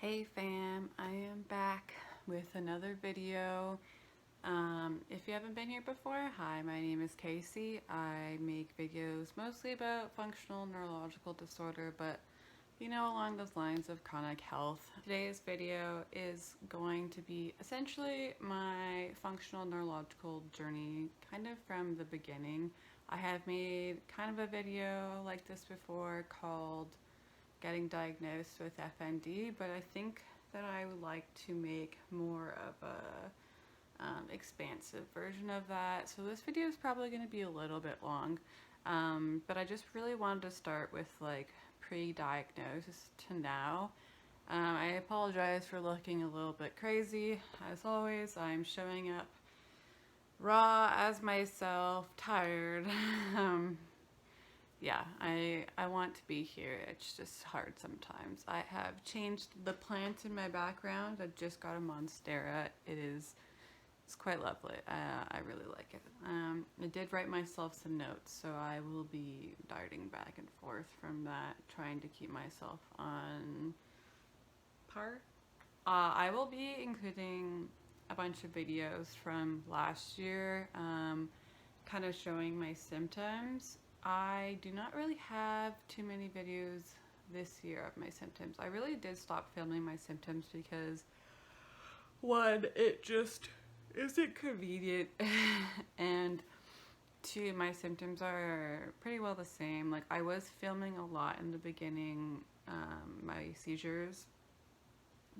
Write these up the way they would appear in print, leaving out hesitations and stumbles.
Hey fam, I am back with another video. If you haven't been here before, hi, my name is Casey. I make videos mostly about functional neurological disorder, but along those lines of chronic health. Today's video is going to be essentially my functional neurological journey, kind of from the beginning. I have made kind of a video like this before called Getting Diagnosed with FND, but I think that I would like to make more of a expansive version of that. So this video is probably going to be a little bit long, but I just really wanted to start with like pre-diagnosis to now. I apologize for looking a little bit crazy. As always, I'm showing up raw as myself, tired. Yeah, I want to be here. It's just hard sometimes. I have changed the plant in my background. I just got a monstera. It's quite lovely. I really like it. I did write myself some notes, so I will be darting back and forth from that, trying to keep myself on par. I will be including a bunch of videos from last year, kind of showing my symptoms. I do not really have too many videos this year of my symptoms. I really did stop filming my symptoms because, one, it just isn't convenient, and two, my symptoms are pretty well the same. Like, I was filming a lot in the beginning, my seizures,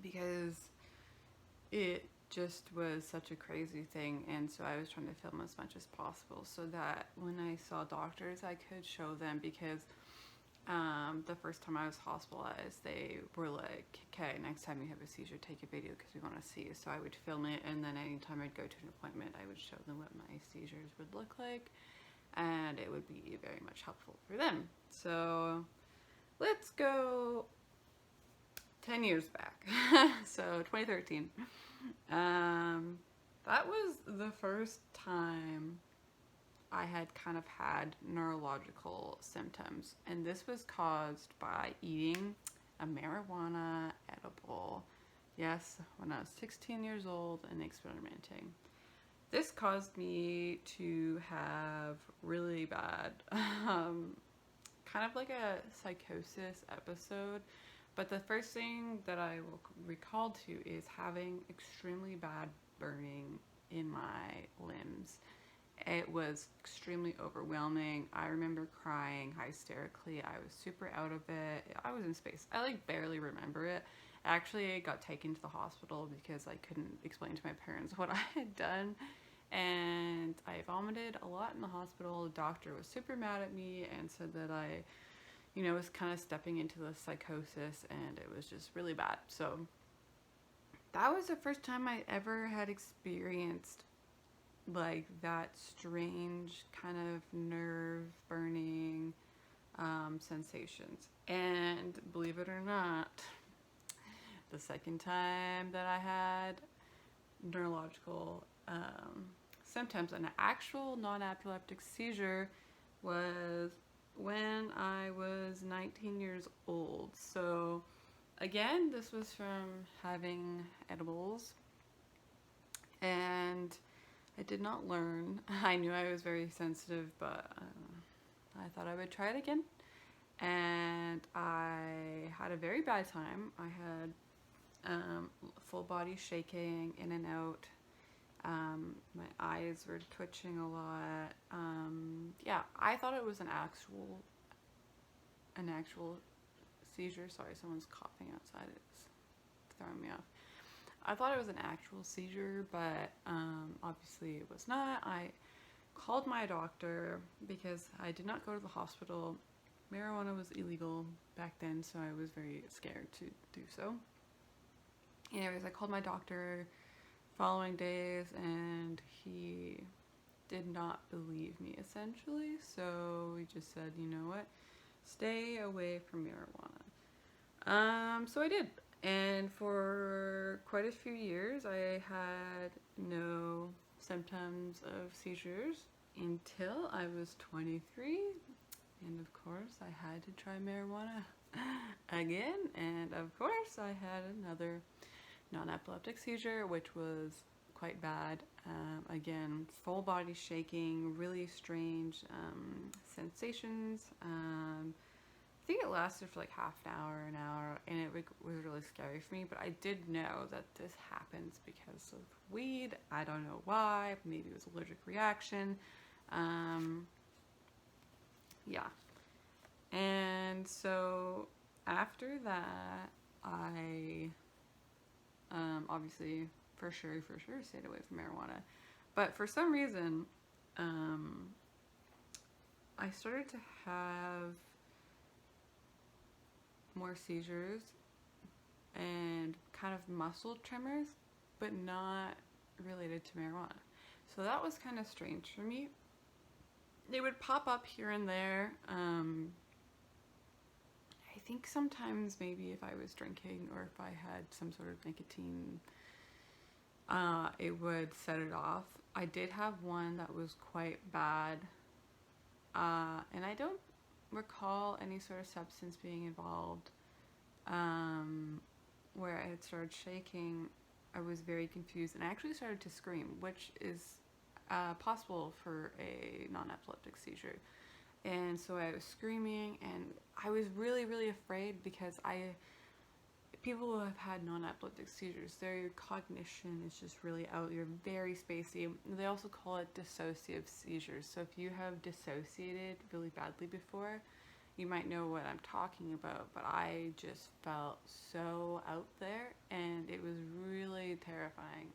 because it just was such a crazy thing, and so I was trying to film as much as possible so that when I saw doctors I could show them, because the first time I was hospitalized they were like, okay, next time you have a seizure, take a video because we want to see you. So I would film it, and then anytime I'd go to an appointment I would show them what my seizures would look like, and it would be very much helpful for them. So let's go 10 years back. So 2013. That was the first time I had kind of had neurological symptoms, and this was caused by eating a marijuana edible. Yes, when I was 16 years old and experimenting. This caused me to have really bad, kind of like a psychosis episode. But the first thing that I will recall to is having extremely bad burning in my limbs. It was extremely overwhelming. I remember crying hysterically. I was super out of it. I was in space. I like barely remember it. Actually, I got taken to the hospital because I couldn't explain to my parents what I had done. And I vomited a lot in the hospital. The doctor was super mad at me and said that I was kind of stepping into the psychosis, and it was just really bad. So that was the first time I ever had experienced like that strange kind of nerve burning sensations. And believe it or not, the second time that I had neurological symptoms, an actual non-epileptic seizure, was when I was 19 years old. So again, this was from having edibles, and I did not learn. I knew I was very sensitive, but I thought I would try it again, and I had a very bad time. I had full body shaking in and out. My eyes were twitching a lot. Yeah, I thought it was an actual seizure. Sorry, someone's coughing outside. It's throwing me off. I thought it was an actual seizure, but obviously it was not. I called my doctor because I did not go to the hospital. Marijuana was illegal back then, so I was very scared to do so. Anyways, I called my doctor following days, and he did not believe me, essentially. So he just said, you know what, stay away from marijuana. So I did, and for quite a few years I had no symptoms of seizures until I was 23, and of course I had to try marijuana. again, and of course I had another non-epileptic seizure, which was quite bad. Again, full body shaking, really strange sensations. I think it lasted for like half an hour, and it was really scary for me. But I did know that this happens because of weed. I don't know why. Maybe it was allergic reaction. Yeah. And so after that, I obviously for sure stayed away from marijuana. But for some reason, I started to have more seizures and kind of muscle tremors, but not related to marijuana. So that was kind of strange for me. They would pop up here and there. I think sometimes maybe if I was drinking or if I had some sort of nicotine, it would set it off. I did have one that was quite bad, and I don't recall any sort of substance being involved. Where I had started shaking, I was very confused, and I actually started to scream, which is possible for a non-epileptic seizure. And so I was screaming, and I was really afraid because people who have had non-epileptic seizures, their cognition is just really out. You're very spacey. They also call it dissociative seizures. So if you have dissociated really badly before, you might know what I'm talking about, but I just felt so out there, and it was really terrifying.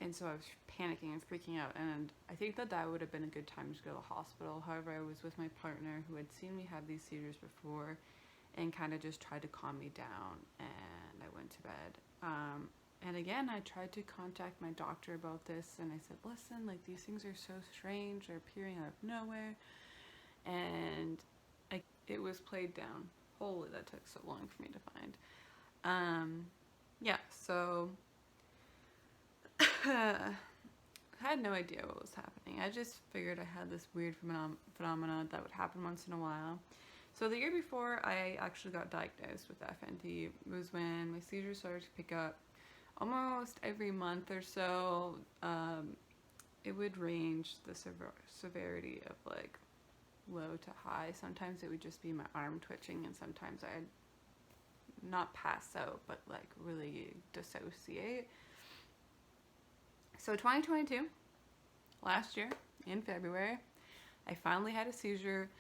And so I was panicking and freaking out, and I think that would have been a good time to go to the hospital. However, I was with my partner who had seen me have these seizures before and kind of just tried to calm me down, and I went to bed. And again, I tried to contact my doctor about this, and I said, listen, like, these things are so strange, they're appearing out of nowhere, and it was played down. Holy, that took so long for me to find. Yeah, so I had no idea what was happening. I just figured I had this weird phenomena that would happen once in a while. So the year before I actually got diagnosed with FND was when my seizures started to pick up almost every month or so. It would range the severity of like low to high. Sometimes it would just be my arm twitching, and sometimes I'd not pass out, but like really dissociate. So 2022, last year in February, I finally had a seizure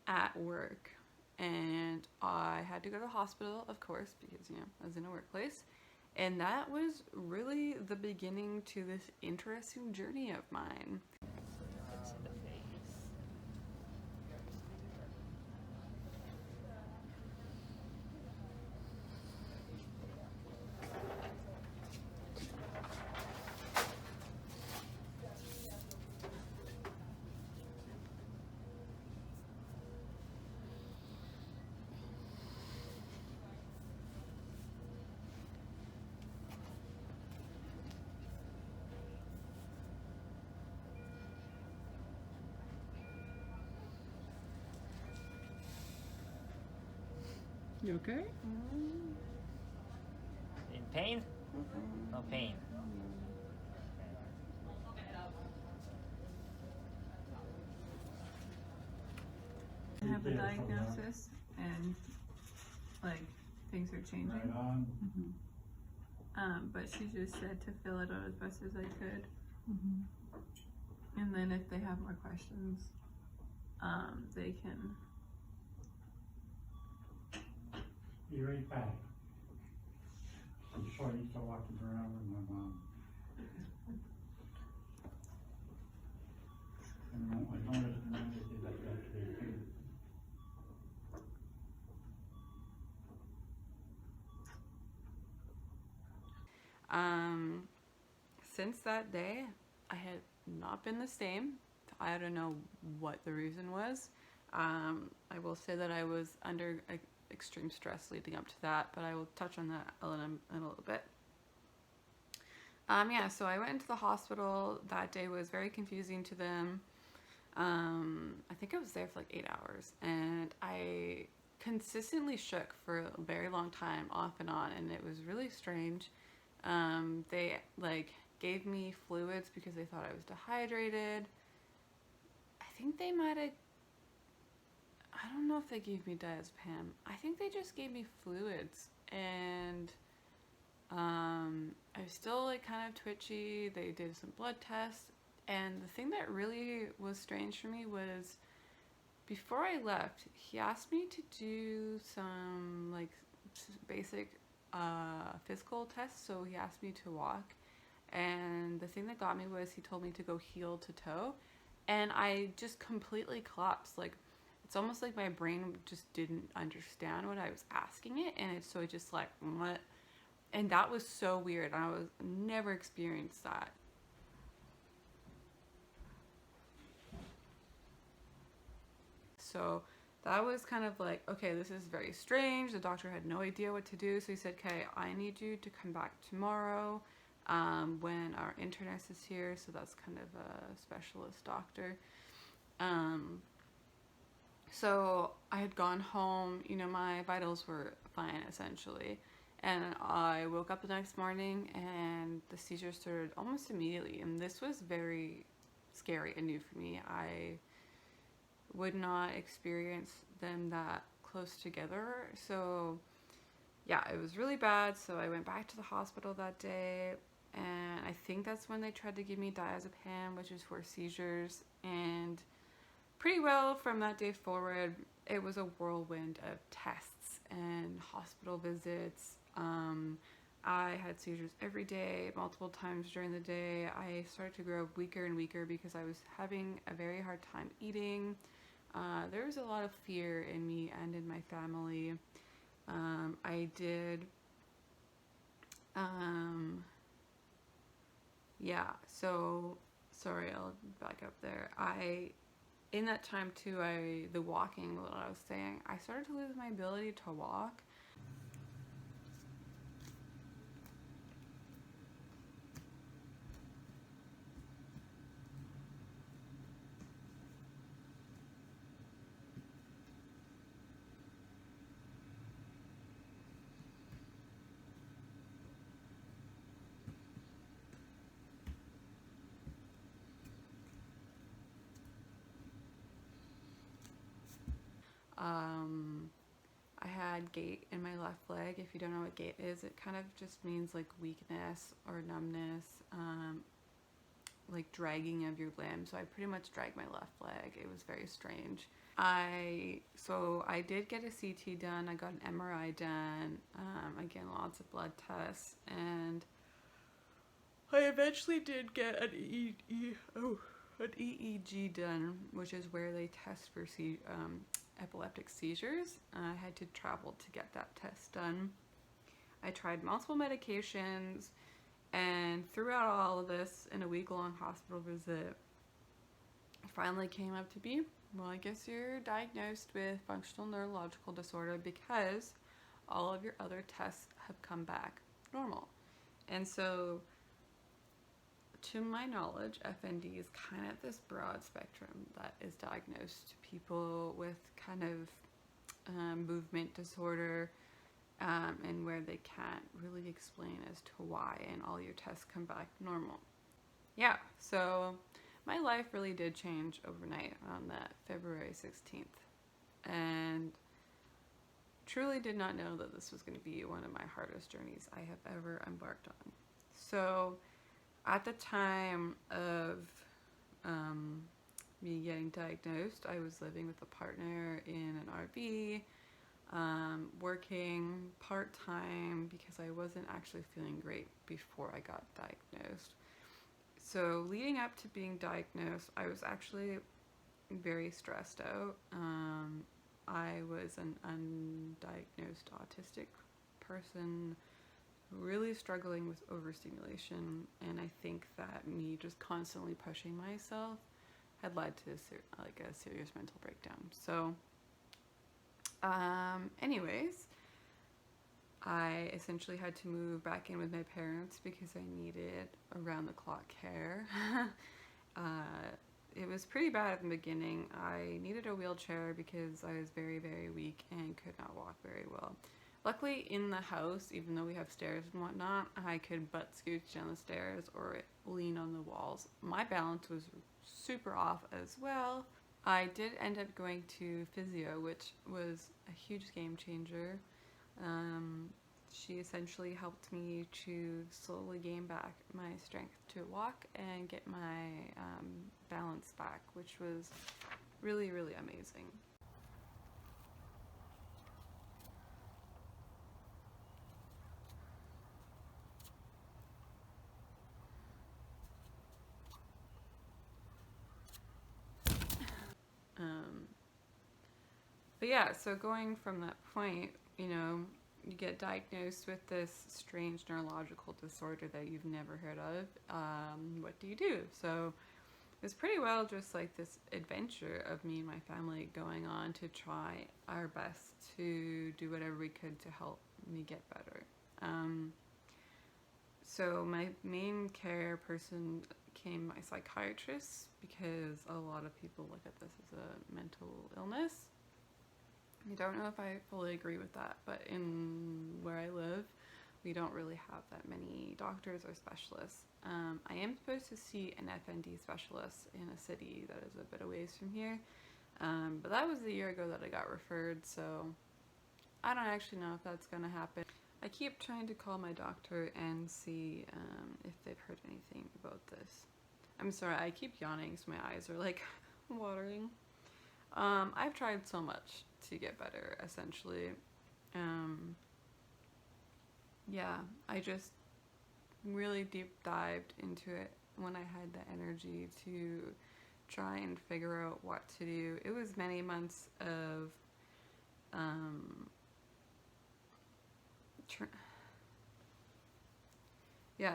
at work, and I had to go to the hospital, of course, because, you know, I was in a workplace. And that was really the beginning to this interesting journey of mine. You okay? In pain? No pain. I have a diagnosis, and like things are changing. Right on. But she just said to fill it out as best as I could. And then if they have more questions, they can. Be right back. I'm sure you still walking around with my mom. And I noticed that yesterday too. Since that day, I had not been the same. I don't know what the reason was. I will say that I was under extreme stress leading up to that, but I will touch on that in a little bit. Yeah, so I went into the hospital. That day was very confusing to them. I think I was there for like 8 hours, and I consistently shook for a very long time, off and on, and it was really strange. They like gave me fluids because they thought I was dehydrated. I think they might have. I don't know if they gave me diazepam. I think they just gave me fluids, and I was still like kind of twitchy. They did some blood tests, and the thing that really was strange for me was before I left, he asked me to do some like basic physical tests. So he asked me to walk, and the thing that got me was he told me to go heel to toe, and I just completely collapsed. Like it's almost like my brain just didn't understand what I was asking it, and it's so it just like what, and that was so weird. I was never experienced that. So that was kind of like, okay, this is very strange. The doctor had no idea what to do. So he said, okay, I need you to come back tomorrow when our internist is here. So that's kind of a specialist doctor. So I had gone home, you know, my vitals were fine essentially. And I woke up the next morning and the seizures started almost immediately. And this was very scary and new for me. I would not experience them that close together. So yeah, it was really bad. So I went back to the hospital that day, and I think that's when they tried to give me diazepam, which is for seizures. And pretty well from that day forward, it was a whirlwind of tests and hospital visits. I had seizures every day, multiple times during the day. I started to grow weaker and weaker because I was having a very hard time eating. There was a lot of fear in me and in my family. I did, yeah, so, sorry, I'll back up there. In that time too, the walking, what I was saying, I started to lose my ability to walk. I had gait in my left leg. If you don't know what gait is, it kind of just means like weakness or numbness, like dragging of your limb. So I pretty much dragged my left leg. It was very strange. So I did get a CT done. I got an MRI done. Again, lots of blood tests, and I eventually did get an EEG done, which is where they test for epileptic seizures. I had to travel to get that test done. I tried multiple medications, and throughout all of this, in a week-long hospital visit, it finally came up to be, well, I guess you're diagnosed with functional neurological disorder because all of your other tests have come back normal. And so, to my knowledge, FND is kind of this broad spectrum that is diagnosed to people with kind of movement disorder, and where they can't really explain as to why, and all your tests come back normal. Yeah, so my life really did change overnight on that February 16th, and truly did not know that this was going to be one of my hardest journeys I have ever embarked on. So at the time of me getting diagnosed, I was living with a partner in an RV, working part-time because I wasn't actually feeling great before I got diagnosed. So leading up to being diagnosed, I was actually very stressed out. I was an undiagnosed autistic person, really struggling with overstimulation, and I think that me just constantly pushing myself had led to a serious mental breakdown. So anyways, I essentially had to move back in with my parents because I needed around-the-clock care. it was pretty bad at the beginning. I needed a wheelchair because I was very, very weak and could not walk very well. Luckily, in the house, even though we have stairs and whatnot, I could butt scooch down the stairs or lean on the walls. My balance was super off as well. I did end up going to physio, which was a huge game changer. She essentially helped me to slowly gain back my strength to walk and get my balance back, which was really, really amazing. But yeah, so going from that point, you know, you get diagnosed with this strange neurological disorder that you've never heard of. What do you do? So it was pretty well just like this adventure of me and my family going on to try our best to do whatever we could to help me get better. So my main care person became my psychiatrist because a lot of people look at this as a mental illness. I don't know if I fully agree with that, but in where I live, we don't really have that many doctors or specialists. I am supposed to see an FND specialist in a city that is a bit away from here, but that was a year ago that I got referred, so I don't actually know if that's going to happen. I keep trying to call my doctor and see if they've heard anything about this. I'm sorry, I keep yawning, so my eyes are like watering. I've tried so much to get better, essentially. Yeah, I just really deep dived into it when I had the energy to try and figure out what to do. It was many months of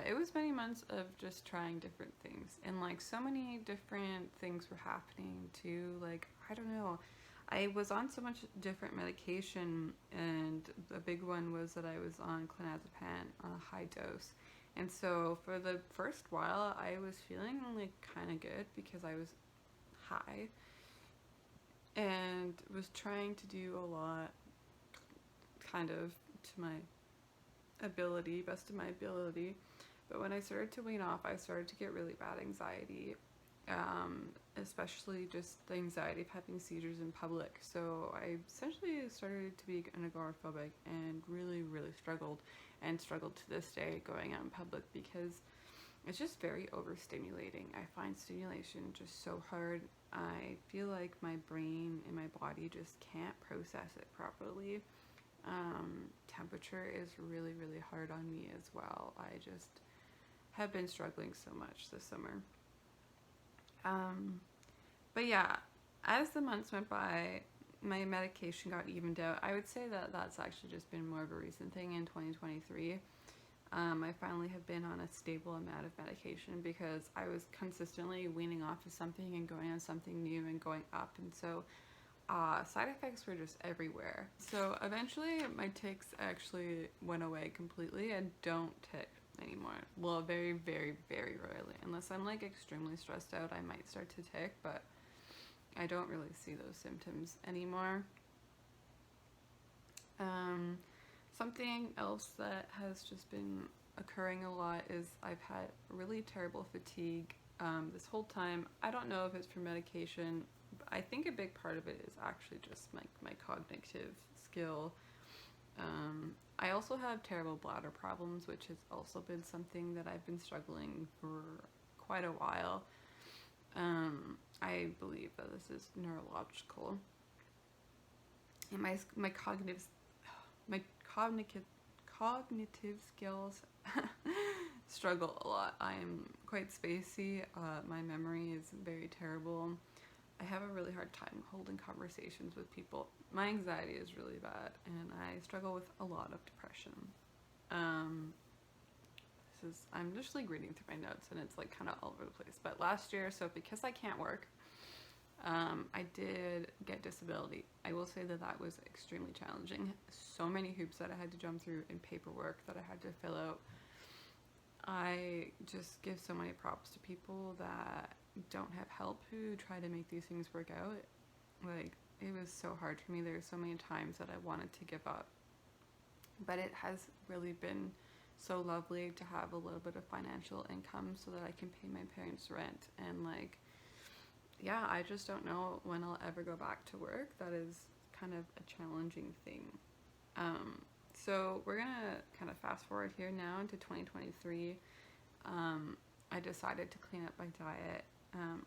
it was many months of just trying different things, and like so many different things were happening too. Like, I don't know, I was on so much different medication, and the big one was that I was on clonazepam on a high dose. And so for the first while I was feeling like kind of good because I was high and was trying to do a lot kind of to my ability, best of my ability. But when I started to wean off, I started to get really bad anxiety, especially just the anxiety of having seizures in public. So I essentially started to be an agoraphobic and really, really struggled to this day going out in public because it's just very overstimulating. I find stimulation just so hard. I feel like my brain and my body just can't process it properly. Temperature is really, really hard on me as well. I just have been struggling so much this summer. But yeah, as the months went by, my medication got evened out. I would say that that's actually just been more of a recent thing in 2023. I finally have been on a stable amount of medication because I was consistently weaning off of something and going on something new and going up, and so side effects were just everywhere. So eventually my tics actually went away completely. I don't tic anymore. Well, very, very, very rarely. Unless I'm like extremely stressed out, I might start to tic, but I don't really see those symptoms anymore. Something else that has just been occurring a lot is I've had really terrible fatigue this whole time. I don't know if it's from medication. I think a big part of it is actually just my cognitive skill. I also have terrible bladder problems, which has also been something that I've been struggling for quite a while. I believe that this is neurological. And my cognitive skills struggle a lot. I am quite spacey. My memory is very terrible. I have a really hard time holding conversations with people. My anxiety is really bad, and I struggle with a lot of depression. I'm just like reading through my notes, and it's like kind of all over the place. But last year, so because I can't work, I did get disability. I will say that that was extremely challenging. So many hoops that I had to jump through and paperwork that I had to fill out. I just give so many props to people that don't have help who try to make these things work out. Like, it was so hard for me. There were so many times that I wanted to give up. But it has really been so lovely to have a little bit of financial income so that I can pay my parents' rent. And like, yeah, I just don't know when I'll ever go back to work. That is kind of a challenging thing. So we're gonna kind of fast forward here now into 2023. I decided to clean up my diet.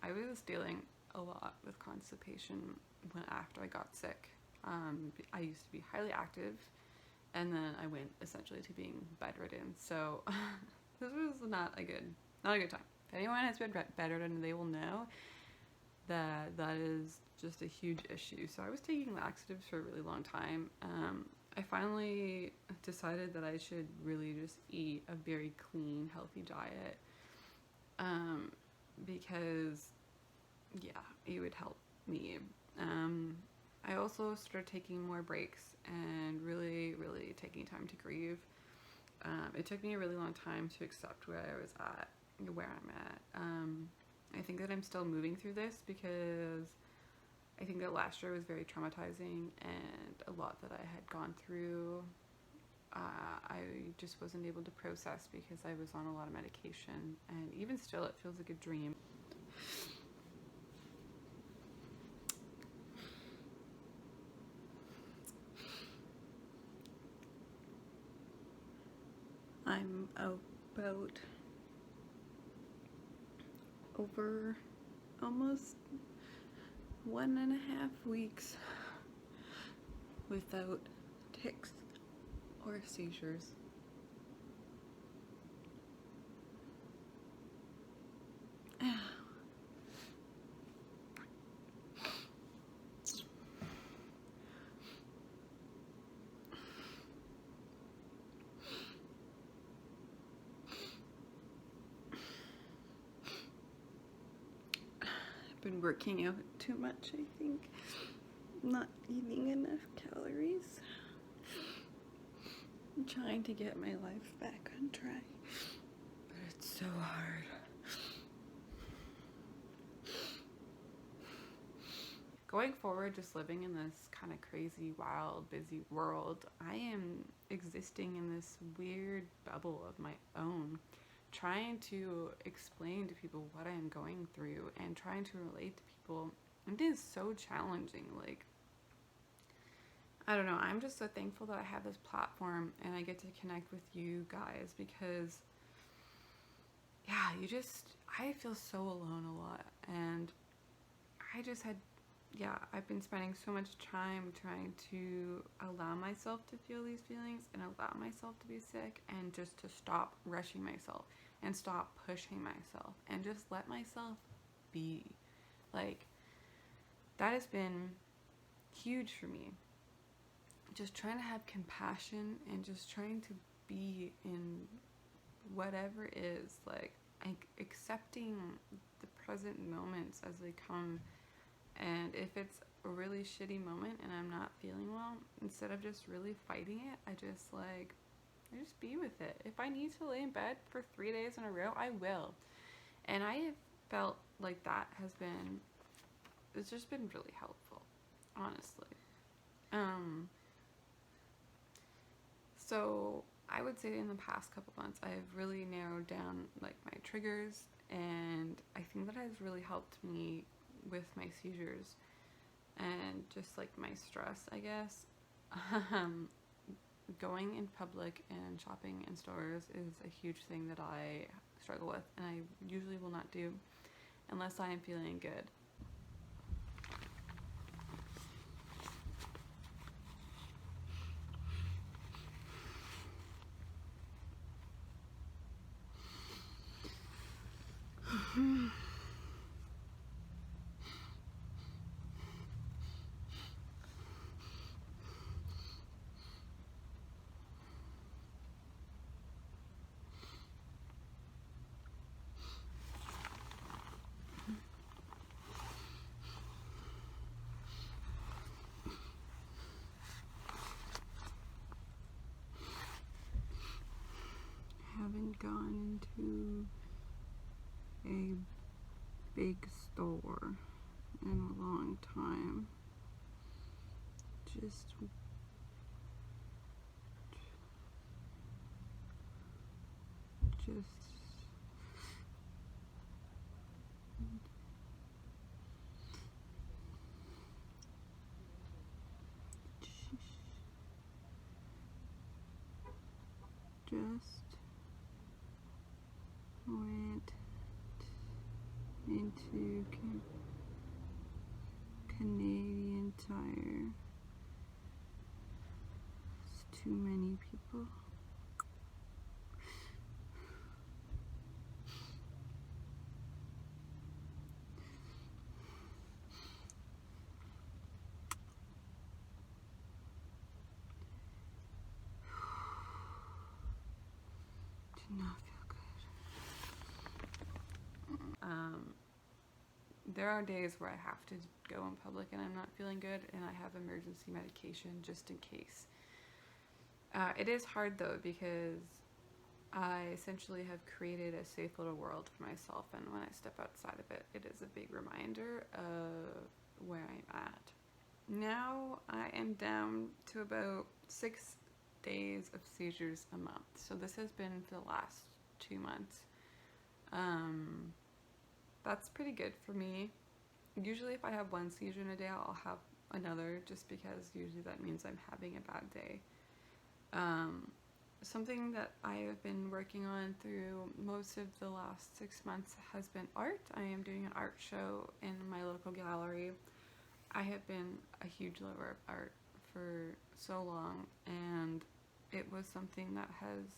I was dealing a lot with constipation after I got sick. I used to be highly active, and then I went essentially to being bedridden. So this was not a good time. If anyone has been bedridden, they will know that is just a huge issue. So I was taking laxatives for a really long time. I finally decided that I should really just eat a very clean, healthy diet, because yeah, it would help me. I also started taking more breaks and really taking time to grieve. It took me a really long time to accept where I'm at. I think that I'm still moving through this because I think that last year was very traumatizing, and a lot that I had gone through, I just wasn't able to process because I was on a lot of medication, and even still it feels like a dream. I'm about over almost 1.5 weeks without tics or seizures. Been working out too much, I think. Not eating enough calories. I'm trying to get my life back on track, but it's so hard. Going forward, just living in this kind of crazy, wild, busy world, I am existing in this weird bubble of my own, trying to explain to people what I am going through and trying to relate to people. It is so challenging. Like, I don't know, I'm just so thankful that I have this platform and I get to connect with you guys, because yeah, I feel so alone a lot, and I've been spending so much time trying to allow myself to feel these feelings and allow myself to be sick, and just to stop rushing myself and stop pushing myself and just let myself be. Like, that has been huge for me. Just trying to have compassion and just trying to be in whatever is, like accepting the present moments as they come. And if it's a really shitty moment and I'm not feeling well, instead of just really fighting it, I just be with it. If I need to lay in bed for 3 days in a row, I will. And I have felt like it's just been really helpful, honestly. So I would say in the past couple months, I've really narrowed down like my triggers, and I think that has really helped me with my seizures and just like my stress, I guess. Going in public and shopping in stores is a huge thing that I struggle with, and I usually will not do unless I am feeling good. Haven't gone into a big store in a long time. Just went into Canadian Tire. It's too many people. Did not feel good. There are days where I have to go in public and I'm not feeling good, and I have emergency medication just in case. It is hard though, because I essentially have created a safe little world for myself, and when I step outside of it, it is a big reminder of where I'm at. Now I am down to about 6 days of seizures a month. So this has been for the last 2 months. That's pretty good for me. Usually if I have one seizure in a day, I'll have another, just because usually that means I'm having a bad day. Something that I have been working on through most of the last 6 months has been art. I am doing an art show in my local gallery. I have been a huge lover of art for so long, and it was something that has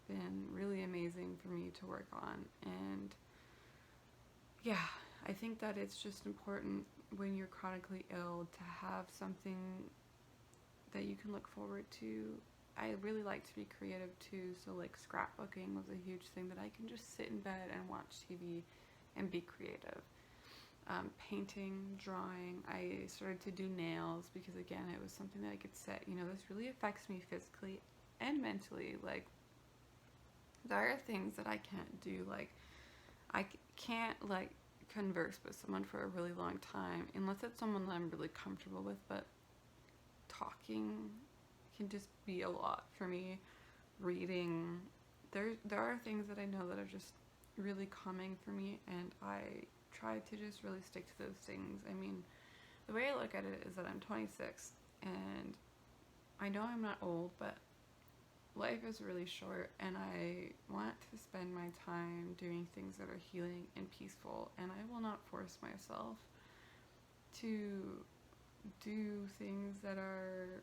been really amazing for me to work on. And yeah, I think that it's just important when you're chronically ill to have something that you can look forward to. I really like to be creative too, so like scrapbooking was a huge thing that I can just sit in bed and watch TV and be creative. Painting, drawing, I started to do nails because again it was something that I could set, this really affects me physically and mentally. Like, there are things that I can't do, like I can't like converse with someone for a really long time unless it's someone that I'm really comfortable with, but talking can just be a lot for me. Reading, there are things that I know that are just really calming for me, and I try to just really stick to those things. I mean, the way I look at it is that I'm 26 and I know I'm not old, but life is really short, and I want to spend my time doing things that are healing and peaceful, and I will not force myself to do things that are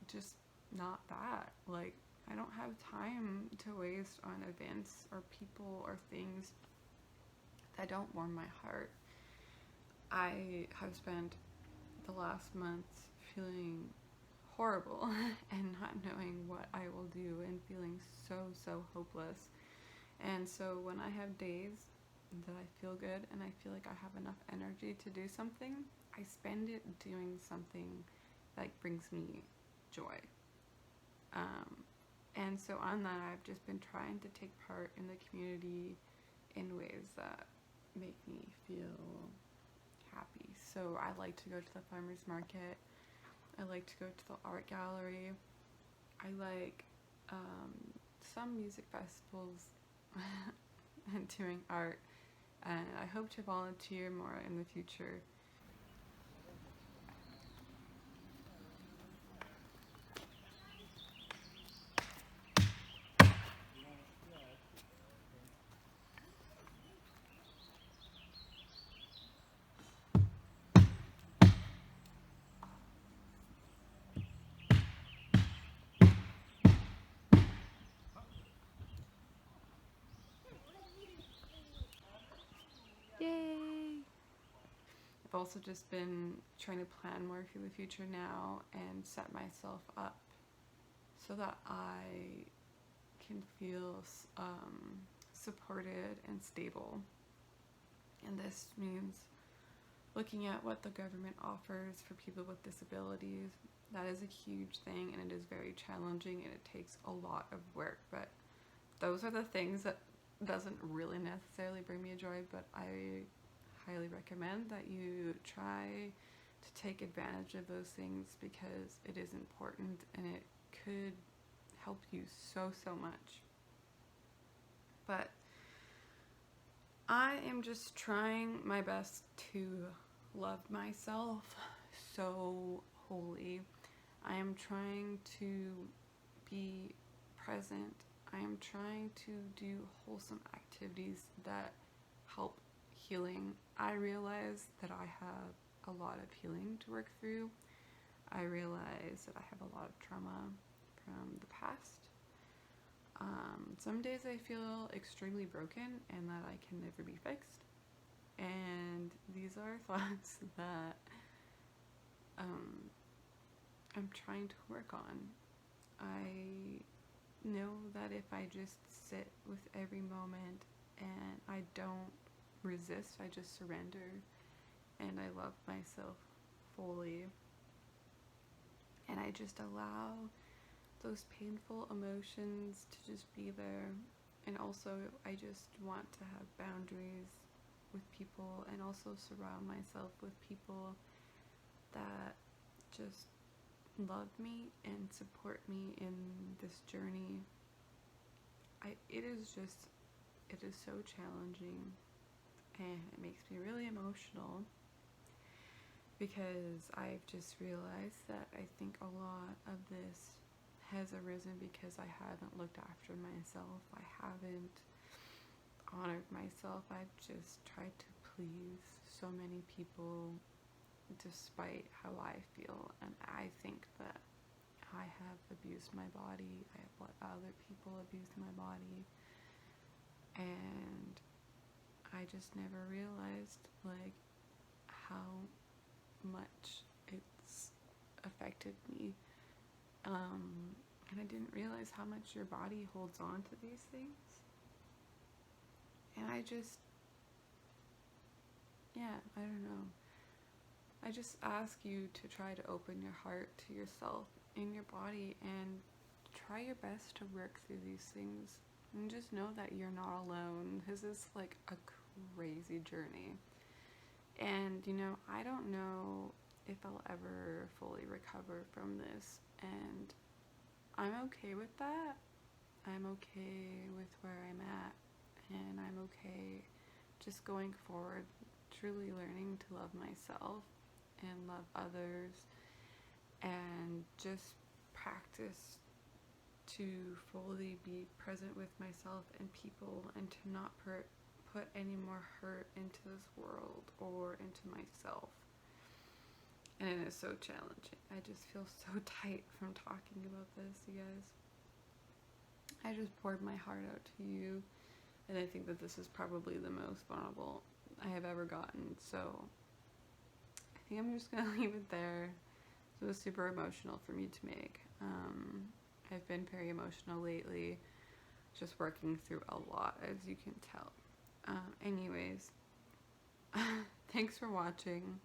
just not that. Like, I don't have time to waste on events or people or things that don't warm my heart. I have spent the last month feeling horrible and not knowing what I will do and feeling so hopeless. And so when I have days that I feel good and I feel like I have enough energy to do something, I spend it doing something that brings me joy. And so on that, I've just been trying to take part in the community in ways that make me feel happy. So I like to go to the farmer's market. I like to go to the art gallery. I like some music festivals and doing art. And I hope to volunteer more in the future. Yay! I've also just been trying to plan more for the future now and set myself up so that I can feel supported and stable. And this means looking at what the government offers for people with disabilities. That is a huge thing, and it is very challenging, and it takes a lot of work, but those are the things that doesn't really necessarily bring me joy, but I highly recommend that you try to take advantage of those things because it is important and it could help you so much. But I am just trying my best to love myself so wholly. I am trying to be present. I am trying to do wholesome activities that help healing. I realize that I have a lot of healing to work through. I realize that I have a lot of trauma from the past. Some days I feel extremely broken and that I can never be fixed. And these are thoughts that I'm trying to work on. I know that if I just sit with every moment and I don't resist, I just surrender and I love myself fully and I just allow those painful emotions to just be there. And also I just want to have boundaries with people and also surround myself with people that just love me and support me in this journey. It is so challenging and it makes me really emotional because I've just realized that I think a lot of this has arisen because I haven't looked after myself. I haven't honored myself. I've just tried to please so many people despite how I feel, and I think that I have abused my body. I have let other people abuse my body, and I just never realized like how much it's affected me. And I didn't realize how much your body holds on to these things. And I don't know. I just ask you to try to open your heart to yourself and your body and try your best to work through these things. And just know that you're not alone. This is like a crazy journey. And I don't know if I'll ever fully recover from this, and I'm okay with that. I'm okay with where I'm at, and I'm okay just going forward, truly learning to love myself and love others, and just practice to fully be present with myself and people, and to not put any more hurt into this world or into myself. And it is so challenging. I just feel so tight from talking about this, you guys. I just poured my heart out to you, and I think that this is probably the most vulnerable I have ever gotten. So I think I'm just gonna leave it there. It was super emotional for me to make. I've been very emotional lately, just working through a lot, as you can tell. Anyways, thanks for watching.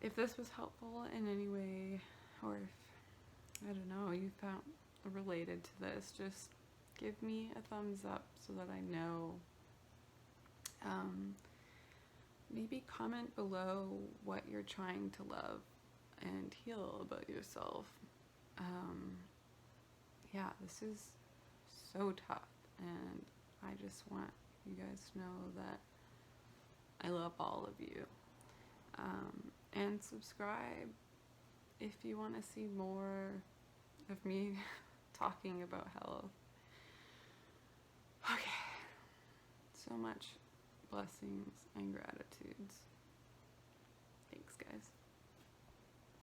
If this was helpful in any way, or if, I don't know, you found related to this, just give me a thumbs up so that I know. Maybe comment below what you're trying to love and heal about yourself. Yeah, this is so tough, and I just want you guys to know that I love all of you. And subscribe if you want to see more of me talking about health. Okay, so much blessings and gratitudes.